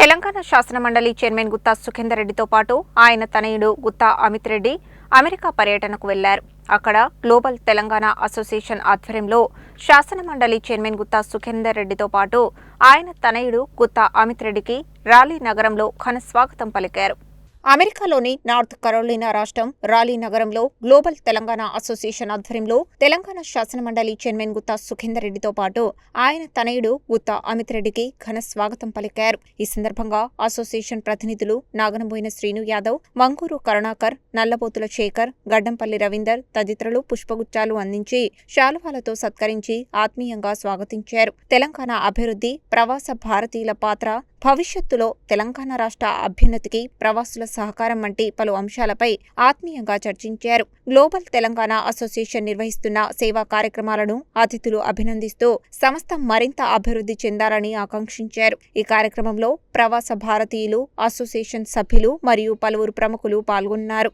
తెలంగాణ శాసనమండలి చైర్మన్ గుత్తా సుఖేందర్ రెడ్డితో పాటు ఆయన తనయుడు గుత్తా అమిత్ రెడ్డి అమెరికా పర్యటనకు వెళ్లారు. అక్కడ గ్లోబల్ తెలంగాణ అసోసియేషన్ ఆధ్వర్యంలో శాసనమండలి చైర్మన్ గుత్తా సుఖేందర్ రెడ్డితో పాటు ఆయన తనయుడు గుత్తా అమిత్ రెడ్డికి రాలీ నగరంలో ఘన స్వాగతం పలికారు. అమెరికాలోని నార్త్ కరోలినా రాష్ట్రం రాలీ నగరంలో గ్లోబల్ తెలంగాణ అసోసియేషన్ ఆధ్వర్యంలో తెలంగాణ శాసనమండలి చైర్మన్ గుత్తా సుఖేందర్ రెడ్డితో పాటు ఆయన తనయుడు గుత్తా అమిత్ రెడ్డికి ఘన స్వాగతం పలికారు. ఈ సందర్భంగా అసోసియేషన్ ప్రతినిధులు నాగనబోయిన శ్రీను యాదవ్, మంగూరు కరుణాకర్, నల్లబోతుల శేఖర్, గడ్డంపల్లి రవీందర్ తదితరులు పుష్పగుచ్చాలు అందించి శాలువాలతో సత్కరించి ఆత్మీయంగా స్వాగతించారు. తెలంగాణ అభివృద్ధి, ప్రవాస భారతీయుల పాత్ర, భవిష్యత్తులో తెలంగాణ రాష్ట్ర అభ్యున్నతికి ప్రవాసుల సహకారం వంటి పలు అంశాలపై ఆత్మీయంగా చర్చించారు. గ్లోబల్ తెలంగాణ అసోసియేషన్ నిర్వహిస్తున్న సేవా కార్యక్రమాలను అతిథులు అభినందిస్తూ సంస్థ మరింత అభివృద్ధి చెందాలని ఆకాంక్షించారు. ఈ కార్యక్రమంలో ప్రవాస భారతీయులు, అసోసియేషన్ సభ్యులు మరియు పలువురు ప్రముఖులు పాల్గొన్నారు.